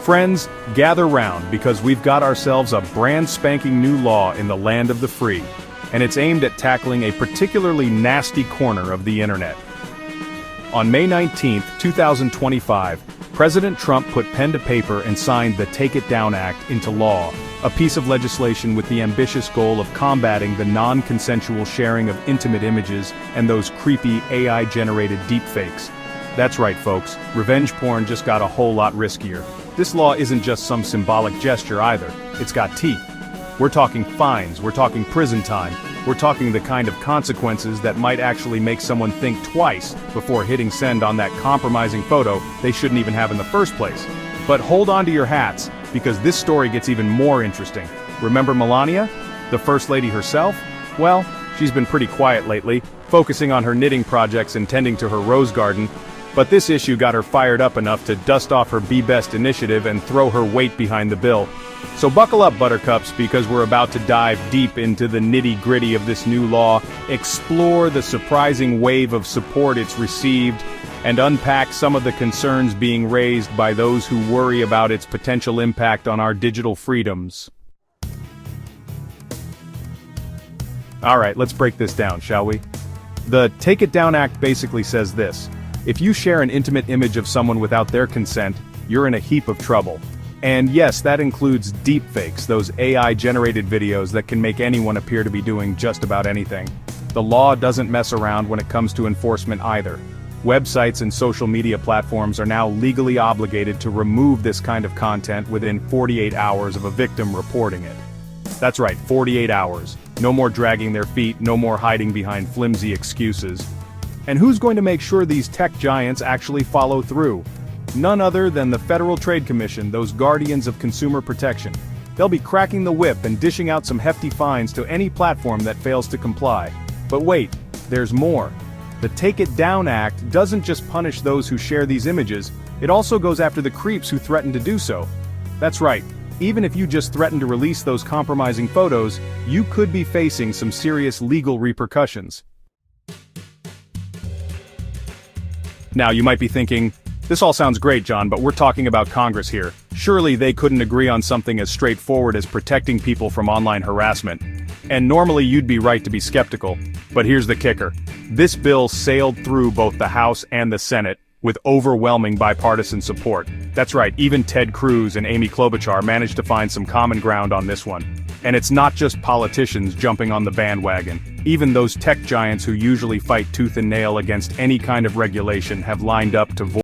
Friends, gather round because we've got ourselves a brand spanking new law in the land of the free, and it's aimed at tackling a particularly nasty corner of the internet. On May 19, 2025, President Trump put pen to paper and signed the Take It Down Act into law, a piece of legislation with the ambitious goal of combating the non-consensual sharing of intimate images and those creepy AI-generated deepfakes. That's right, folks, revenge porn just got a whole lot riskier. This law isn't just some symbolic gesture either, it's got teeth. We're talking fines, we're talking prison time, we're talking the kind of consequences that might actually make someone think twice before hitting send on that compromising photo they shouldn't even have in the first place. But hold on to your hats, because this story gets even more interesting. Remember Melania, the First Lady herself? Well, she's been pretty quiet lately, focusing on her knitting projects and tending to her rose garden. But this issue got her fired up enough to dust off her Be Best initiative and throw her weight behind the bill. So buckle up, buttercups, because we're about to dive deep into the nitty-gritty of this new law, explore the surprising wave of support it's received, and unpack some of the concerns being raised by those who worry about its potential impact on our digital freedoms. Alright, let's break this down, shall we? The Take It Down Act basically says this: if you share an intimate image of someone without their consent, you're in a heap of trouble. And yes, that includes deepfakes, those AI-generated videos that can make anyone appear to be doing just about anything. The law doesn't mess around when it comes to enforcement either. Websites and social media platforms are now legally obligated to remove this kind of content within 48 hours of a victim reporting it. That's right, 48 hours. No more dragging their feet, no more hiding behind flimsy excuses. And who's going to make sure these tech giants actually follow through? None other than the Federal Trade Commission, those guardians of consumer protection. They'll be cracking the whip and dishing out some hefty fines to any platform that fails to comply. But wait, there's more. The Take It Down Act doesn't just punish those who share these images, it also goes after the creeps who threaten to do so. That's right, even if you just threaten to release those compromising photos, you could be facing some serious legal repercussions. Now you might be thinking, this all sounds great, John, but we're talking about Congress here. Surely they couldn't agree on something as straightforward as protecting people from online harassment. And normally you'd be right to be skeptical. But here's the kicker. This bill sailed through both the House and the Senate with overwhelming bipartisan support. That's right, even Ted Cruz and Amy Klobuchar managed to find some common ground on this one. And it's not just politicians jumping on the bandwagon. Even those tech giants who usually fight tooth and nail against any kind of regulation have lined up to